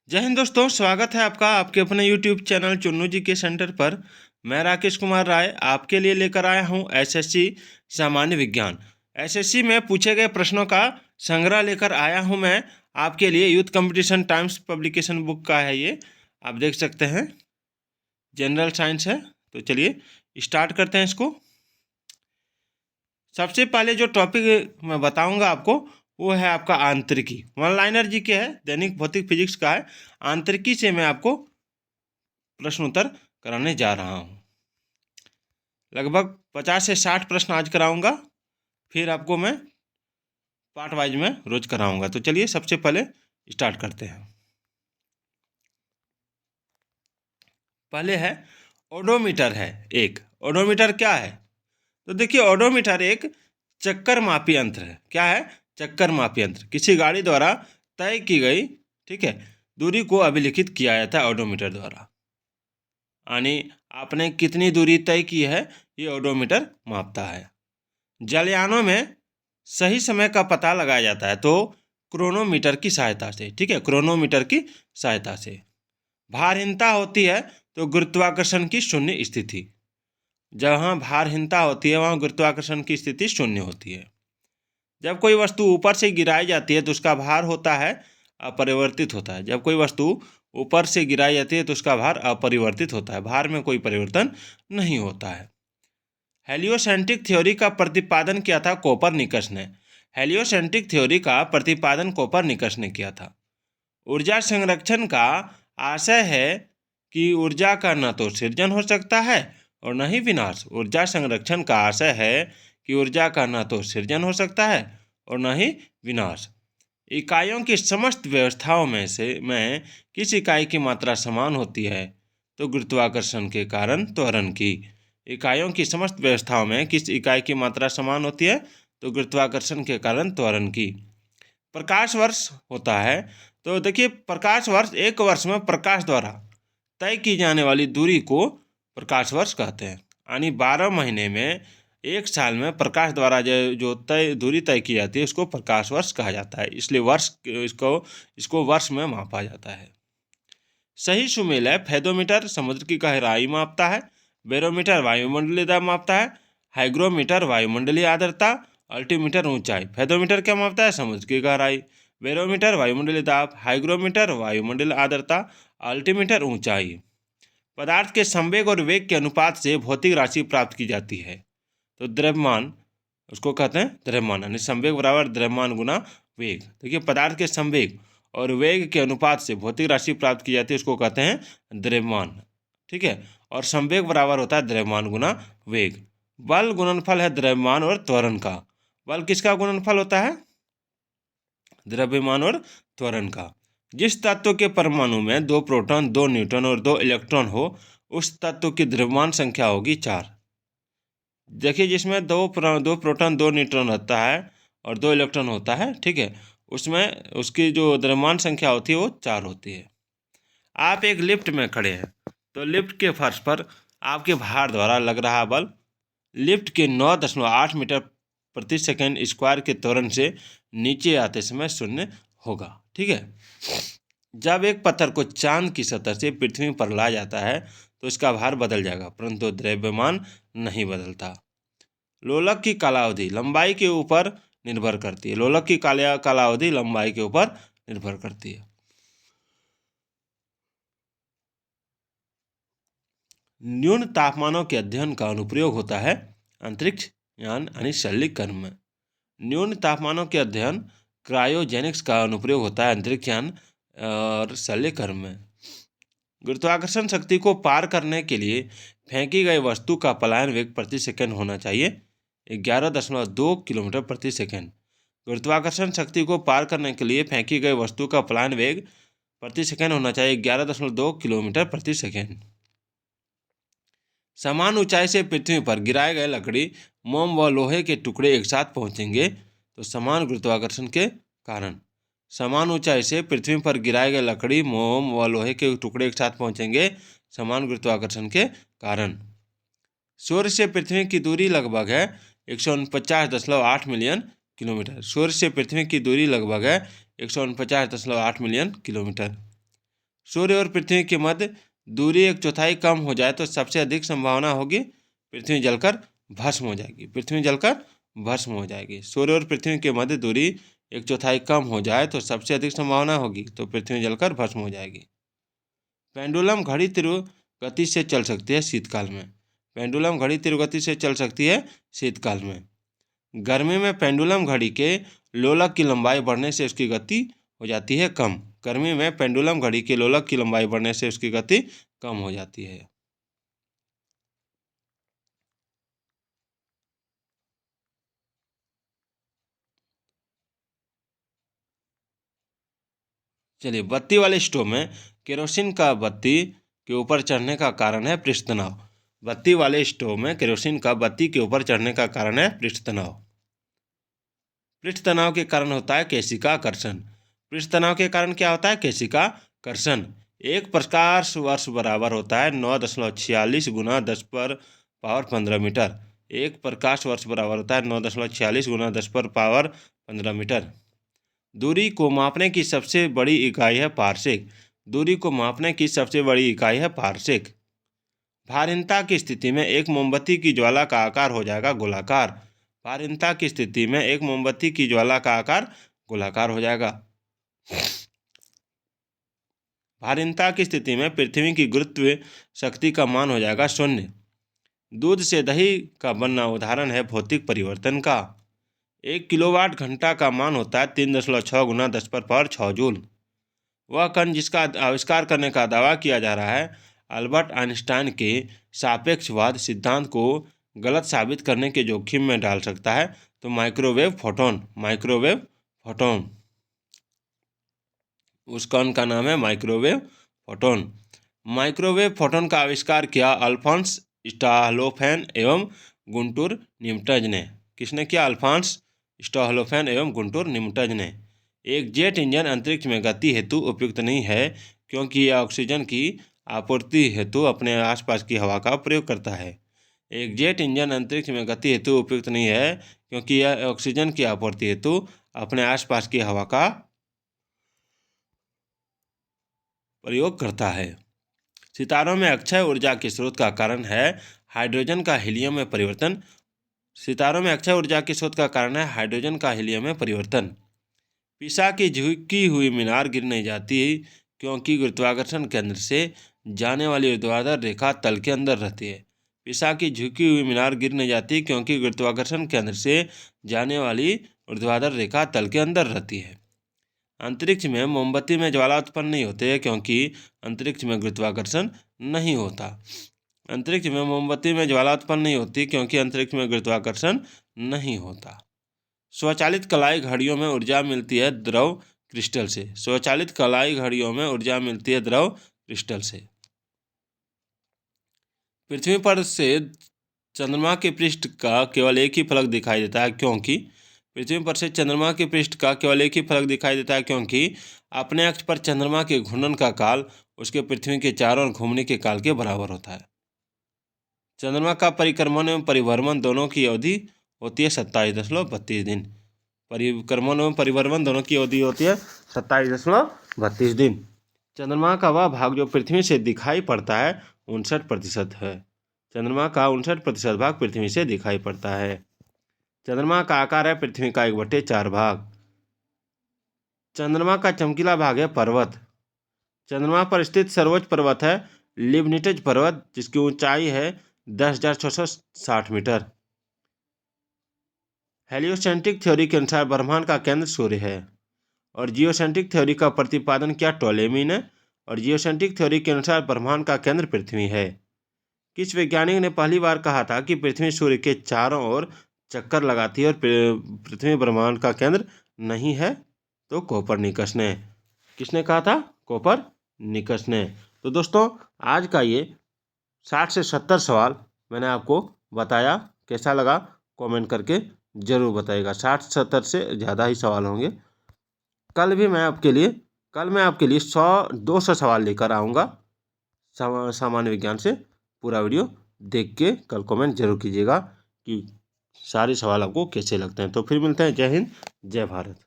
जय हिंद दोस्तों, स्वागत है आपका आपके अपने YouTube चैनल चुन्नू जी के सेंटर पर। मैं राकेश कुमार राय आपके लिए लेकर आया हूं एसएससी सामान्य विज्ञान। एसएससी में पूछे गए प्रश्नों का संग्रह लेकर आया हूं मैं आपके लिए। Youth competition times publication book का है ये, आप देख सकते हैं। जनरल साइंस है। तो चलिए स्टार्ट करते हैं इसको। सबसे पहले जो टॉपिक मैं बताऊंगा आपको वो है आपका आंतरिकी। वन लाइनर जी के है, दैनिक भौतिक फिजिक्स का है। आंतरिकी से मैं आपको प्रश्न उत्तर कराने जा रहा हूँ। लगभग 50 से 60 प्रश्न आज कराऊंगा, फिर आपको मैं पार्ट वाइज में रोज कराऊंगा। तो चलिए सबसे पहले स्टार्ट करते हैं। पहले है ओडोमीटर है। एक ओडोमीटर क्या है? तो देखिए, ओडोमीटर एक चक्कर मापी यंत्र है। क्या है? चक्कर मापी यंत्र। किसी गाड़ी द्वारा तय की गई, ठीक है, दूरी को अभिलिखित किया जाता है ओडोमीटर द्वारा। यानी आपने कितनी दूरी तय की है, ये ओडोमीटर मापता है। जलयानों में सही समय का पता लगाया जाता है तो क्रोनोमीटर की सहायता से, ठीक है, क्रोनोमीटर की सहायता से। भारहीनता होती है तो गुरुत्वाकर्षण की शून्य स्थिति। जहाँ भारहीनता होती है वहाँ गुरुत्वाकर्षण की स्थिति शून्य होती है। जब कोई वस्तु ऊपर से गिराई जाती है तो उसका भार होता है अपरिवर्तित होता है। जब कोई वस्तु ऊपर से गिराई जाती है तो उसका भार अपरिवर्तित होता है, भार में कोई परिवर्तन नहीं होता है। हेलियोसेंट्रिक थ्योरी का प्रतिपादन किया था कोपरनिकस ने। हेलियोसेंट्रिक थ्योरी का प्रतिपादन कोपरनिकस ने किया था। ऊर्जा संरक्षण का आशय है कि ऊर्जा का न तो सृजन हो सकता है और न ही विनाश। ऊर्जा संरक्षण का आशय है कि ऊर्जा का न तो सृजन हो सकता है और न ही विनाश। इकाइयों की समस्त व्यवस्थाओं में किस इकाई की मात्रा समान होती है? तो गुरुत्वाकर्षण के कारण त्वरण की। इकाइयों की समस्त व्यवस्थाओं में किस इकाई की मात्रा समान होती है? तो गुरुत्वाकर्षण के कारण त्वरण की। प्रकाश वर्ष होता है। तो देखिए, प्रकाश वर्ष एक वर्ष में प्रकाश द्वारा तय की जाने वाली दूरी को प्रकाश वर्ष कहते हैं। यानी 12 महीने में एक साल में प्रकाश द्वारा जो तय दूरी तय की जाती है उसको प्रकाश वर्ष कहा जाता है। इसलिए वर्ष इसको वर्ष में मापा जाता है। सही सुमेल है। फेदोमीटर समुद्र की गहराई मापता है। बैरोमीटर वायुमंडलीय दाब मापता है। हाइग्रोमीटर वायुमंडलीय आर्द्रता। अल्टीमीटर ऊंचाई। फेदोमीटर क्या मापता है? समुद्र की गहराई। बैरोमीटर वायुमंडलीय दाब। हाइग्रोमीटर वायुमंडलीय आर्द्रता। अल्टीमीटर ऊंचाई। पदार्थ के संवेग और वेग के अनुपात से भौतिक राशि प्राप्त की जाती है। तो द्रव्यमान उसको कहते हैं द्रव्यमान, यानी संवेग बराबर द्रव्यमान गुना वेग। देखिए, पदार्थ के संवेग और वेग के अनुपात से भौतिक राशि प्राप्त की जाती है, उसको कहते हैं द्रव्यमान, ठीक है। और संवेग बराबर होता है द्रव्यमान गुना वेग। बल गुणनफल है द्रव्यमान और त्वरण का। बल किसका गुणनफल होता है? द्रव्यमान और त्वरण का। जिस तत्व के परमाणु में 2 प्रोटॉन 2 न्यूट्रॉन और 2 इलेक्ट्रॉन हो उस तत्व की द्रव्यमान संख्या होगी 4। देखिए, जिसमें दो प्रोटॉन 2 न्यूट्रॉन होता है और 2 इलेक्ट्रॉन होता है, ठीक है, उसमें उसकी जो द्रव्यमान संख्या होती है वो 4 होती है। आप एक लिफ्ट में खड़े हैं तो लिफ्ट के फर्श पर आपके भार द्वारा लग रहा बल लिफ्ट के 9.8 मीटर प्रति सेकेंड स्क्वायर के त्वरण से नीचे आते समय शून्य होगा, ठीक है। जब एक पत्थर को चांद की सतह से पृथ्वी पर लाया जाता है तो इसका भार बदल जाएगा, परंतु द्रव्यमान नहीं बदलता। लोलक की कालावधि लंबाई के ऊपर निर्भर करती है। लोलक की कालावधि लंबाई के ऊपर निर्भर करती है। न्यून तापमानों के अध्ययन का अनुप्रयोग होता है अंतरिक्ष यान यानी शल्यकर्म में। न्यून तापमानों के अध्ययन क्रायोजेनिक्स का अनुप्रयोग होता है अंतरिक्ष यान और शल्यकर्म में। गुरुत्वाकर्षण शक्ति को पार करने के लिए फेंकी गई वस्तु का पलायन वेग प्रति सेकंड होना चाहिए 11.2 किलोमीटर प्रति सेकंड। गुरुत्वाकर्षण शक्ति को पार करने के लिए फेंकी गई वस्तु का पलायन वेग प्रति सेकंड होना चाहिए 11.2 किलोमीटर प्रति सेकंड। समान ऊंचाई से पृथ्वी पर गिराए गए लकड़ी, मोम व लोहे के टुकड़े एक साथ पहुंचेंगे तो समान गुरुत्वाकर्षण के कारण। समान ऊंचाई से पृथ्वी पर गिराए गए लकड़ी, मोम व लोहे के टुकड़े एक साथ पहुंचेंगे समान गुरुत्वाकर्षण के कारण। सूर्य से पृथ्वी की दूरी लगभग है 149.8 मिलियन किलोमीटर। सूर्य से पृथ्वी की दूरी लगभग है 149.8 मिलियन किलोमीटर। सूर्य और पृथ्वी के मध्य दूरी 1/4 कम हो जाए तो सबसे अधिक संभावना होगी पृथ्वी जलकर भस्म हो जाएगी। पृथ्वी जलकर भस्म हो जाएगी। सूर्य और पृथ्वी के मध्य दूरी 1/4 कम हो जाए तो सबसे अधिक संभावना होगी तो पृथ्वी जलकर भस्म हो जाएगी। पेंडुलम घड़ी तीव्र गति से चल सकती है शीतकाल में। पेंडुलम घड़ी तीव्र गति से चल सकती है शीतकाल में। गर्मी में पेंडुलम घड़ी के लोलक की लंबाई बढ़ने से उसकी गति हो जाती है कम। गर्मी में पेंडुलम घड़ी के लोलक की लंबाई बढ़ने से उसकी गति कम हो जाती है। चलिए, बत्ती वाले स्टोव में केरोसिन का बत्ती के ऊपर चढ़ने का कारण है पृष्ठ तनाव। बत्ती वाले स्टोव में केरोसिन का बत्ती के ऊपर चढ़ने का कारण है पृष्ठ तनाव। पृष्ठ तनाव के कारण होता है केशिका कर्षण। पृष्ठ तनाव के कारण क्या होता है? केशिका कर्षण। एक प्रकाश वर्ष बराबर होता है 9.46 गुना 10⁻15 मीटर। एक प्रकाश वर्ष बराबर होता है 9.46 गुना 10⁻15 मीटर। दूरी को मापने की सबसे बड़ी इकाई है पारसेक। दूरी को मापने की सबसे बड़ी इकाई है पारसेक। भारहीनता की स्थिति में एक मोमबत्ती की ज्वाला का आकार हो जाएगा गोलाकार। भारहीनता की स्थिति में एक मोमबत्ती की ज्वाला का आकार गोलाकार हो जाएगा। भारहीनता की स्थिति में पृथ्वी की गुरुत्व शक्ति का मान हो जाएगा 0। दूध से दही का बनना उदाहरण है भौतिक परिवर्तन का। 1 किलोवाट घंटा का मान होता है 3.6 गुना 10⁻6 जूल। वह कण जिसका आविष्कार करने का दावा किया जा रहा है अल्बर्ट आइंस्टाइन के सापेक्षवाद सिद्धांत को गलत साबित करने के जोखिम में डाल सकता है तो माइक्रोवेव फोटोन। माइक्रोवेव फोटोन, उस कण का नाम है माइक्रोवेव फोटोन। माइक्रोवेव फोटोन का आविष्कार किया अल्फॉन्स स्टॉहलोफेन एवं गुंटूर निमटज ने। किसने किया? अल्फॉन्स स्टॉहलोफेन एवं गुंटूर निमटज ने। एक जेट इंजन अंतरिक्ष में गति हेतु उपयुक्त नहीं है क्योंकि यह ऑक्सीजन की आपूर्ति हेतु अपने आसपास की हवा का प्रयोग करता है। एक जेट इंजन अंतरिक्ष में गति हेतु उपयुक्त नहीं है क्योंकि यह ऑक्सीजन की आपूर्ति हेतु अपने आसपास की हवा का प्रयोग करता है। सितारों में अक्षय ऊर्जा के स्रोत का कारण है हाइड्रोजन का हीलियम में परिवर्तन। सितारों में अक्षय ऊर्जा के स्रोत का कारण है हाइड्रोजन का हीलियम में परिवर्तन। पिसा की झुकी हुई मीनार गिर नहीं जाती क्योंकि गुरुत्वाकर्षण केंद्र से जाने वाली ऊर्ध्वाधर रेखा तल के अंदर रहती है। पिसा की झुकी हुई मीनार गिर नहीं जाती क्योंकि गुरुत्वाकर्षण केंद्र से जाने वाली ऊर्ध्वाधर रेखा तल के अंदर रहती है। अंतरिक्ष में मोमबत्ती में ज्वाला उत्पन्न नहीं होते है क्योंकि अंतरिक्ष में गुरुत्वाकर्षण नहीं होता। अंतरिक्ष में मोमबत्ती में ज्वाला उत्पन्न नहीं होती क्योंकि अंतरिक्ष में गुरुत्वाकर्षण नहीं होता। स्वचालित कलाई घड़ियों में ऊर्जा मिलती है द्रव क्रिस्टल से। स्वचालित कलाई घड़ियों में ऊर्जा मिलती है द्रव क्रिस्टल से। पृथ्वी पर से चंद्रमा के पृष्ठ का केवल एक ही फलक दिखाई देता है क्योंकि पृथ्वी पर से चंद्रमा के पृष्ठ का केवल एक ही फलक दिखाई देता है क्योंकि अपने अक्ष पर चंद्रमा के घूर्णन का काल उसके पृथ्वी के चारों ओर घूमने के काल के बराबर होता है। चंद्रमा का परिक्रमण एवं परिभ्रमण दोनों की अवधि होती है 27.32 दिन। परिक्रमण एवं परिभ्रमण दोनों की अवधि होती है 27.32 दिन। चंद्रमा का वह भाग जो पृथ्वी से दिखाई पड़ता है 59% है। चंद्रमा का 59% भाग पृथ्वी से दिखाई पड़ता है। चंद्रमा का आकार है पृथ्वी का 1/4 भाग। चंद्रमा का चमकीला भाग है पर्वत। चंद्रमा पर स्थित सर्वोच्च पर्वत है लिबनिटज पर्वत जिसकी ऊंचाई है 10,660 मीटर। हेलियोसेंट्रिक थ्योरी के अनुसार ब्रह्मांड का केंद्र सूर्य है और जियोसेंट्रिक थ्योरी का प्रतिपादन किया टॉलेमी ने और जियोसेंट्रिक थ्योरी के अनुसार ब्रह्मांड का केंद्र पृथ्वी है। किस वैज्ञानिक ने पहली बार कहा था कि पृथ्वी सूर्य के चारों ओर चक्कर लगाती है और पृथ्वी ब्रह्मांड का केंद्र नहीं है? तो कोपरनिकस ने। किसने कहा था? कोपरनिकस ने। तो दोस्तों आज का ये 60 से 70 सवाल मैंने आपको बताया, कैसा लगा कमेंट करके ज़रूर बताइएगा। 60-70 से ज़्यादा ही सवाल होंगे। कल मैं आपके लिए 100-200 सवाल लेकर आऊँगा सामान्य विज्ञान से। पूरा वीडियो देख के कल कमेंट जरूर कीजिएगा कि सारे सवाल आपको कैसे लगते हैं। तो फिर मिलते हैं। जय हिंद, जय भारत।